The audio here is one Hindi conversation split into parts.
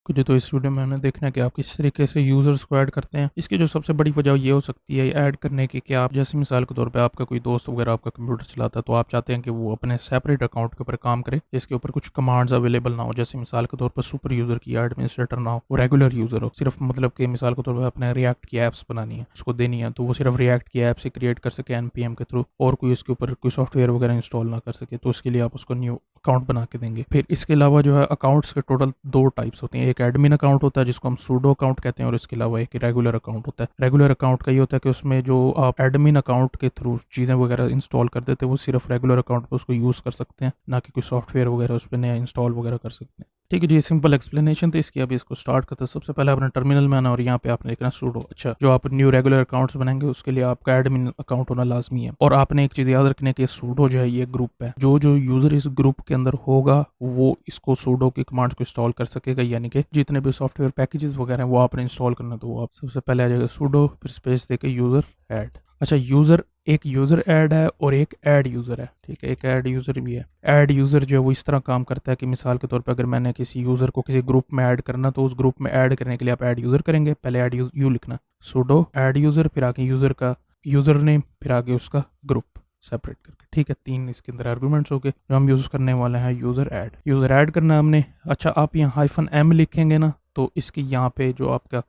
जी, तो इस वीडियो में हमने देखना है कि आप किस तरीके से यूज़र्स को ऐड करते हैं। इसकी जो सबसे बड़ी वजह ये हो सकती है ऐड करने की कि आप जैसे मिसाल के तौर पे आपका कोई दोस्त वगैरह आपका कंप्यूटर चलाता है, तो आप चाहते हैं कि वो अपने सेपरेट अकाउंट के ऊपर काम करे, जिसके ऊपर कुछ कमांड्स अवेलेबल ना हो। जैसे मिसाल के तौर पर सुपर यूज़र की या एडमिनिस्ट्रेटर ना हो, वो रेगुलर यूज़र हो। सिर्फ मतलब कि मिसाल के तौर पर अपने रिएक्ट की ऐप्स बनानी है, उसको देनी है, तो वो सिर्फ रिएक्ट की ऐप से क्रिएट कर सके एनपीएम के थ्रू, और कोई उसके ऊपर कोई सॉफ्टवेयर वगैरह इंस्टॉल ना कर सके। तो उसके लिए आप उसको न्यू अकाउंट बना के देंगे। फिर इसके अलावा जो है अकाउंट्स के टोटल दो टाइप्स होती हैं। एक एडमिन अकाउंट होता है जिसको हम सूडो अकाउंट कहते हैं, और इसके अलावा एक रेगुलर अकाउंट होता है। रेगुलर अकाउंट का ये होता है कि उसमें जो आप एडमिन अकाउंट के थ्रू चीज़ें वगैरह इंस्टॉल कर देते हैं, वो सिर्फ रेगुलर अकाउंट पर उसको यूज़ कर सकते हैं, ना कि कोई सॉफ्टवेयर वगैरह उस पर नया इंस्टॉल वगैरह कर सकते हैं। ठीक है जी, सिंपल एक्सप्लेनेशन थी इसकी। अभी इसको स्टार्ट करते हैं। सबसे पहले अपने टर्मिनल में आना और यहाँ पे आपने लिखना सूडो। अच्छा, जो आप न्यू रेगुलर अकाउंट्स बनाएंगे उसके लिए आपका एडमिन अकाउंट होना लाजमी है। और आपने एक चीज़ याद रखनी है कि सूडो जो है ये ग्रुप है। जो जो यूज़र इस ग्रुप के अंदर होगा वो इसको सूडो की कमांड्स को इंस्टॉल कर सकेगा, यानी कि जितने भी सॉफ्टवेयर पैकेजेस वगैरह हैं वो आपने इंस्टॉल करना, तो वो आप सबसे पहले आ जाएगा सूडो, फिर स्पेस देके यूज़र ऐड। अच्छा, यूज़र एक यूज़र ऐड है और एक ऐड यूज़र है। ठीक है, एक ऐड यूज़र भी है। ऐड यूज़र जो है वो इस तरह काम करता है कि मिसाल के तौर पे अगर मैंने किसी यूज़र को किसी ग्रुप में ऐड करना, तो उस ग्रुप में ऐड करने के लिए आप ऐड यूज़र करेंगे। पहले ऐड यू लिखना, सूडो ऐड यूज़र, फिर आगे यूज़र का यूज़र नेम, फिर आगे उसका ग्रुप सेपरेट करके। ठीक है, तीन इसके अंदर आर्गूमेंट्स हो गए जो हम यूज़ करने वाले हैं। यूज़र ऐड करना हमने। अच्छा, आप यहाँ -m लिखेंगे ना, तो इसके यहाँ पे जो आपका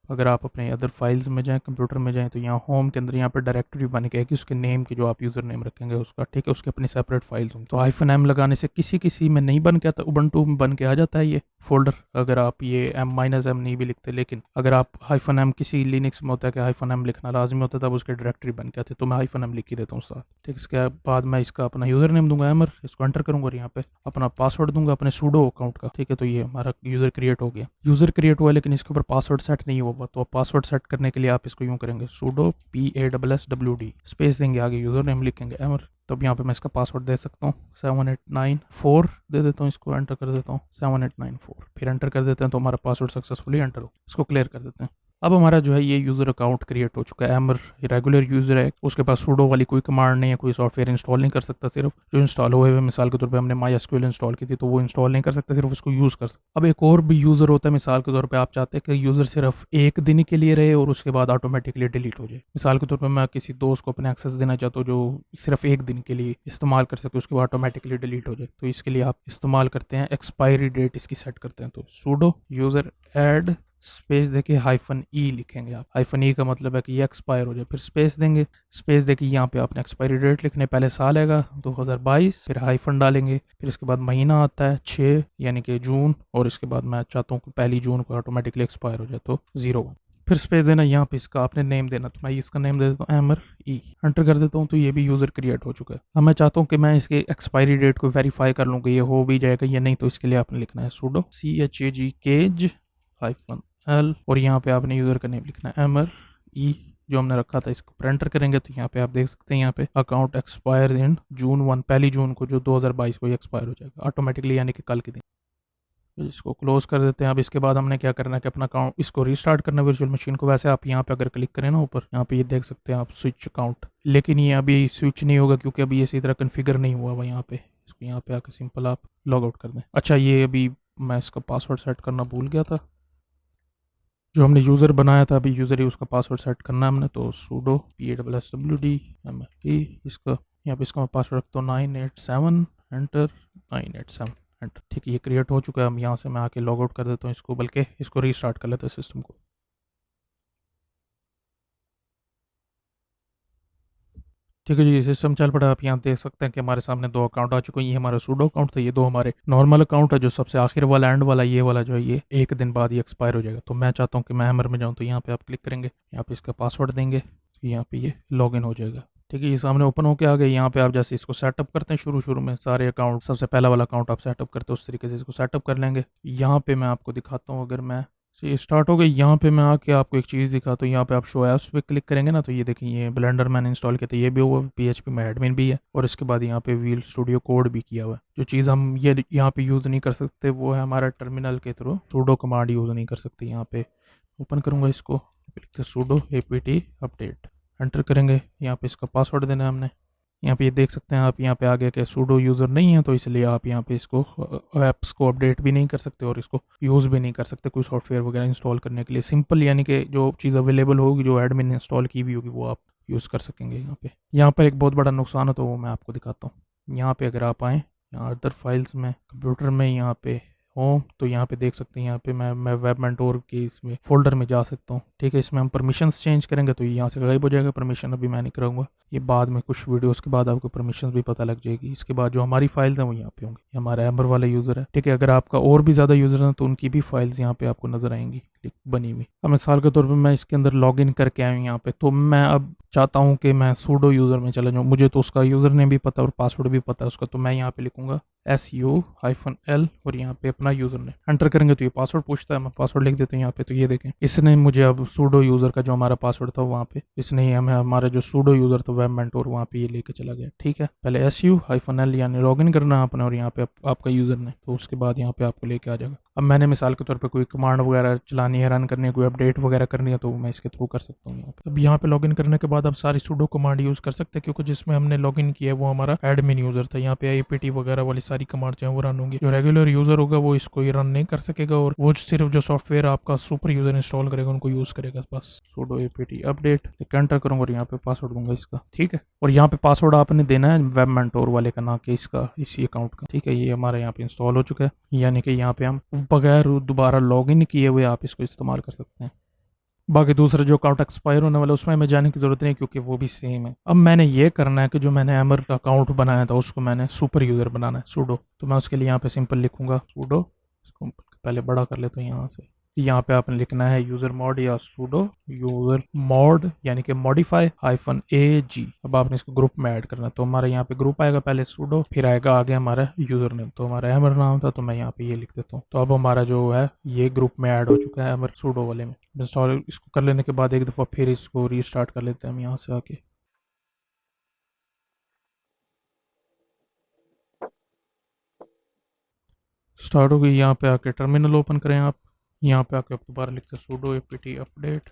अगर आप अपने अदर फाइल्स में जाएं, कंप्यूटर में जाएं, तो यहाँ होम के अंदर यहाँ पे डायरेक्टरी बन के है कि उसके नेम की जो आप यूज़र नेम रखेंगे उसका, ठीक है, उसके अपने सेपरेट फाइल्स होंगे। तो -m लगाने से किसी किसी में नहीं बन के आता, उबंटू में बन के आ जाता है ये फोल्डर, अगर आप ये m नहीं भी लिखते। लेकिन अगर आप -m किसी लिनक्स में होता है कि -m लिखना लाजमी होता है, तब उसके डायरेक्टरी बन के आते, तो मैं -m लिख ही देता हूँ साथ। ठीक, इसके बाद मैं इसका अपना यूज़र नेम दूंगा एमर, इसको एंटर करूंगा और यहाँ पे अपना पासवर्ड दूंगा अपने सूडो अकाउंट का। ठीक है, तो ये हमारा यूज़र क्रिएट हो गया। यूज़र क्रिएट हुआ लेकिन इसके ऊपर पासवर्ड सेट नहीं हुआ, तो पासवर्ड सेट करने के लिए आप इसको यूँ करेंगे, सूडो PASSWD स्पेस देंगे, आगे यूज़र नेम लिखेंगे एमर। तो अब यहाँ पे मैं इसका पासवर्ड दे सकता हूँ, 7894 दे देता हूँ, इसको एंटर कर देता हूँ 7894, फिर एंटर कर देते हैं, तो हमारा पासवर्ड सक्सेसफुली एंटर हो। इसको क्लियर कर देते हैं। अब हमारा जो है ये यूज़र अकाउंट क्रिएट हो चुका है। एमर रेगुलर यूज़र है, उसके पास सूडो वाली कोई कमांड नहीं है, कोई सॉफ्टवेयर इंस्टॉल नहीं कर सकता, सिर्फ जो इंस्टॉल हुए हुए, मिसाल के तौर पे हमने MySQL इंस्टॉल की थी तो वो इंस्टॉल नहीं कर सकता, सिर्फ उसको यूज़ कर सकता। अब एक और भी यूज़र होता है, मिसाल के तौर पर आप चाहते हैं कि यूज़र सिर्फ एक दिन के लिए रहे और उसके बाद ऑटोमेटिकली डिलीट हो जाए। मिसाल के तौर पर मैं किसी दोस्त को अपने एक्सेस देना चाहता हूँ जो सिर्फ एक दिन के लिए इस्तेमाल कर सके, उसके बाद ऑटोमेटिकली डिलीट हो जाए, तो इसके लिए आप इस्तेमाल करते हैं एक्सपायरी डेट, इसकी सेट करते हैं। तो सूडो यूज़र ऐड स्पेस देके -e लिखेंगे आप। -e का मतलब है कि ये एक्सपायर हो जाए, फिर स्पेस देंगे। स्पेस देके यहाँ पे आपने एक्सपायरी डेट लिखने, पहले साल आएगा 2022, फिर हाइफन डालेंगे, फिर इसके बाद महीना आता है 6 यानी कि जून, और इसके बाद मैं चाहता हूँ कि 1 जून को ऑटोमेटिकली एक्सपायर हो जाए, तो 01, फिर स्पेस देना। यहाँ पे इसका आपने नेम देना, तो मैं इसका नेम दे देता हूँ एमर ई, एंटर कर देता हूँ, तो ये भी यूज़र क्रिएट हो चुका है। अब मैं चाहता हूँ कि मैं इसके एक्सपायरी डेट को वेरीफाई कर लूँ कि ये हो भी जाएगा या नहीं, तो इसके लिए आपने लिखना है सूडो CHAG -L, और यहाँ पे आपने यूज़र का नेम लिखना है एमर ई, जो हमने रखा था। इसको एंटर करेंगे तो यहाँ पे आप देख सकते हैं, यहाँ पे अकाउंट एक्सपायर इन जून 1, 1 जून को, जो 2022 को एक्सपायर हो जाएगा ऑटोमेटिकली, यानी कि कल के दिन। इसको क्लोज कर देते हैं। अब इसके बाद हमने क्या करना है कि अपना अकाउंट इसको रीस्टार्ट करना है वर्चुअल मशीन को। वैसे आप यहाँ पे अगर क्लिक करें ना ऊपर, यहाँ पे ये देख सकते हैं आप स्विच अकाउंट, लेकिन ये अभी स्विच नहीं होगा क्योंकि अभी इसी तरह कन्फिगर नहीं हुआ हुआ यहाँ पे। इसको यहाँ पे आकर सिंपल आप लॉग आउट कर दें। अच्छा, ये अभी मैं इसका पासवर्ड सेट करना भूल गया था, जो हमने यूज़र बनाया था, अभी यूज़र ही उसका पासवर्ड सेट करना है हमने। तो सूडो PASSWD इसका यहाँ पे इसका मैं पासवर्ड रखता हूँ 987, एंटर 987 एंटर। ठीक है, ये क्रिएट हो चुका है। हम यहाँ से मैं आके लॉग आउट कर देता हूँ इसको, बल्कि इसको रीस्टार्ट कर लेते हैं सिस्टम को। ठीक है जी, सिस्टम चल पड़ा। आप यहाँ देख सकते हैं कि हमारे सामने दो अकाउंट आ चुके हैं। ये हमारा सूडो अकाउंट था, ये दो हमारे नॉर्मल अकाउंट है। जो सबसे आखिर वाला एंड वाला, ये वाला जो है ये एक दिन बाद ही एक्सपायर हो जाएगा। तो मैं चाहता हूँ कि मैं हैमर में जाऊँ, तो यहाँ पे आप क्लिक करेंगे, यहाँ पे इसका पासवर्ड देंगे, तो यहाँ पे ये लॉगिन हो जाएगा। ठीक है, ये सामने ओपन होके आ गए। यहाँ पे आप जैसे इसको सेटअप करते हैं, शुरू में सारे अकाउंट, सबसे पहला वाला अकाउंट आप सेटअप करते हैं, उस तरीके से इसको सेटअप कर लेंगे। यहाँ पे मैं आपको दिखाता हूँ, अगर मैं ये स्टार्ट हो गई, यहाँ पे मैं आके आपको एक चीज़ दिखाता हूँ। यहाँ पे आप शो ऐप्स पे क्लिक करेंगे ना, तो ये देखिए, ये ब्लेंडर मैंने इंस्टॉल किया था, ये भी हुआ, PHP में एडमिन भी है, और इसके बाद यहाँ पे व्हील स्टूडियो कोड भी किया हुआ है। जो चीज़ हम ये यहाँ पे यूज़ नहीं कर सकते वो है हमारा टर्मिनल के थ्रू सूडो कमांड यूज़ नहीं कर सकते। यहाँ पे ओपन करूँगा इसको, सूडो APT अपडेट, एंटर करेंगे, यहाँ पे इसका पासवर्ड देना है हमने, यहाँ पे ये देख सकते हैं आप, यहाँ पे आगे के सूडो यूज़र नहीं है, तो इसलिए आप यहाँ पे इसको ऐप्स को अपडेट भी नहीं कर सकते और इसको यूज़ भी नहीं कर सकते कोई सॉफ्टवेयर वगैरह इंस्टॉल करने के लिए। सिंपल यानी कि जो चीज़ अवेलेबल होगी, जो एडमिन इंस्टॉल की हुई होगी, वो आप यूज़ कर सकेंगे। यहाँ पर एक बहुत बड़ा नुकसान है, तो वो मैं आपको दिखाता हूँ। यहाँ पे अगर आप आएँ यहाँ अदर फाइल्स में, कंप्यूटर में, यहाँ पे होम, तो यहाँ पे देख सकते हैं, यहाँ पे मैं वेब मेंटोर के इसमें फोल्डर में जा सकता हूँ। ठीक है, इसमें हम परमिशंस चेंज करेंगे तो ये यहाँ से गायब हो जाएगा परमिशन, अभी मैं नहीं करूँगा, ये बाद में कुछ वीडियोस के बाद आपको परमिशन भी पता लग जाएगी। इसके बाद जो हमारी फाइल्स हैं वो यहाँ पे होंगी, हमारा एम्बर वाला यूज़र है। ठीक है, अगर आपका और भी ज़्यादा यूज़र हैं तो उनकी भी फाइल्स यहाँ पे आपको नजर आएंगी बनी हुई। अब मिसाल के तौर पर मैं इसके अंदर लॉग इन करके आया हूँ यहाँ पे, तो मैं अब चाहता हूँ कि मैं सूडो यूज़र में चला जाऊँ। मुझे तो उसका यूज़र नेम भी पता है और पासवर्ड भी पता है उसका, तो मैं यहाँ पे लिखूंगा SU-L और यहाँ पे अपना यूज़र नेम एंटर करेंगे तो ये पासवर्ड पूछता है। मैं पासवर्ड लिख देता हूँ यहाँ पे, तो ये देखें इसने मुझे अब सूडो यूज़र का जो हमारा पासवर्ड था वहाँ पे, इसने ही हमें हमारा जो सूडो यूज़र था वेब मेंटोर वहाँ पे ये लेके चला गया। ठीक है, पहले SU-L यानी लॉग इन करना है आपने और यहाँ पे आपका यूज़र नेम, तो उसके बाद यहाँ पे आपको लेके आ जाएगा। अब मैंने मिसाल के तौर पे कोई कमांड वगैरह चलानी है, रन करनी है, कोई अपडेट वगैरह करनी है, तो मैं इसके थ्रू कर सकता हूँ यहाँ पे। अब यहाँ पे लॉगिन करने के बाद आप सारी सूडो कमांड यूज़ कर सकते हैं, क्योंकि जिसमें हमने लॉगिन किया है वो हमारा एडमिन यूज़र था। यहाँ पे IPT वगैरह वाली सारी कमांड जो है वो रन होंगी। जो रेगुलर यूज़र होगा वो इसको ही रन नहीं कर सकेगा और वो सिर्फ जो सॉफ्टवेयर आपका सुपर यूज़र इंस्टॉल करेगा उनको यूज़ करेगा बस। सूडो APT अपडेट एंटर करूँगा और यहाँ पे पासवर्ड दूंगा इसका। ठीक है, और यहाँ पे पासवर्ड आपने देना है वेब मेंटोर वाले का, ना कि इसका, इसी अकाउंट का। ठीक है, ये हमारे यहाँ पे इंस्टॉल हो चुका है, यानी कि यहाँ पे हम बगैर दोबारा लॉगिन किए हुए आप इसको इस्तेमाल कर सकते हैं। बाकी दूसरा जो अकाउंट एक्सपायर होने वाला है उसमें हमें जाने की जरूरत नहीं, क्योंकि वो भी सेम है। अब मैंने ये करना है कि जो मैंने एमर का अकाउंट बनाया था उसको मैंने सुपर यूज़र बनाना है सूडो, तो मैं उसके लिए यहाँ पे सिंपल लिखूंगा सूडो, इसको पहले बड़ा कर लेता हूँ यहाँ से। यहाँ पे आपने लिखना है यूज़र मॉड या सूडो यूज़र मॉड यानी कि मॉडिफाई -AG। अब आपने इसको ग्रुप में ऐड करना है, तो हमारा यहाँ पे ग्रुप आएगा, पहले सूडो, फिर आएगा आगे हमारा यूज़र नेम, तो हमारा एमर नाम था, तो मैं यहाँ पे ये लिख देता हूँ। तो अब हमारा जो है ये ग्रुप में ऐड हो चुका है एमर सूडो वाले में। इंस्टॉल इसको कर लेने के बाद एक दफ़ा फिर इसको रीस्टार्ट कर लेते हैं हम यहाँ से आके। स्टार्ट हो गई, यहाँ पे आके टर्मिनल ओपन करें आप। यहाँ पे आके आप दोबारा लिखते हैं सूडो APT अपडेट।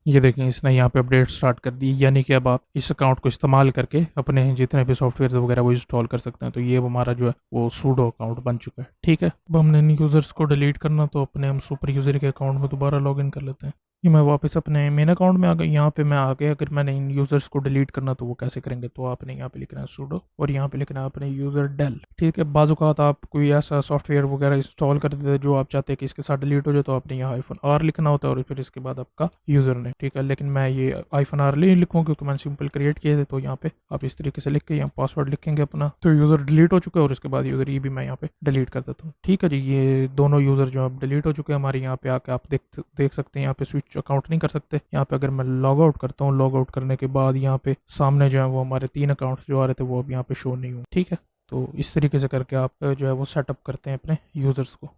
ये देखें इसने यहाँ पे अपडेट स्टार्ट कर दी, यानी कि अब आप इस अकाउंट को इस्तेमाल करके अपने जितने भी सॉफ्टवेयर वगैरह वो इंस्टॉल कर सकते हैं। तो ये हमारा जो है वो सूडो अकाउंट बन चुका है। ठीक है, अब हमने इन यूज़र्स को डिलीट करना, तो अपने हम सुपर यूज़र के अकाउंट में दोबारा लॉगिन कर लेते हैं। ये मैं वापस अपने मेन अकाउंट में आ गया, यहाँ पे मैं आ गया। अगर मैंने इन यूज़र्स को डिलीट करना तो वो कैसे करेंगे, तो आपने यहाँ पे लिखना है सूडो और यहाँ पे लिखना है अपने यूज़र डेल। ठीक है, बाज़-औक़ात आप कोई ऐसा सॉफ्टवेयर वगैरह इंस्टॉल कर देते हैं जो आप चाहते हैं कि इसके साथ डिलीट हो जाए, तो आपने यहाँ -R लिखना होता है और फिर इसके बाद आपका यूज़र नेम। ठीक है, लेकिन मैं ये -R नहीं लिखूँ क्योंकि मैंने सिंपल क्रिएट किए थे, तो यहाँ पे आप इस तरीके से लिख के यहाँ पासवर्ड लिखेंगे अपना, तो यूज़र डिलीट हो चुका है और उसके बाद यूज़र ये भी मैं यहाँ पे डिलीट कर देता हूँ। ठीक है जी, ये दोनों यूज़र जो अब डिलीट हो चुके हैं हमारे। यहाँ पे आके आप देख सकते हैं यहाँ पे स्विच अकाउंट नहीं कर सकते। यहाँ पे अगर मैं लॉग आउट करता हूँ, लॉग आउट करने के बाद यहाँ पे सामने जो है वो हमारे 3 अकाउंट्स जो आ रहे थे वो अब यहाँ पे शो नहीं हुए। ठीक है, तो इस तरीके से करके आप जो है वो सेटअप करते हैं अपने यूज़र्स को।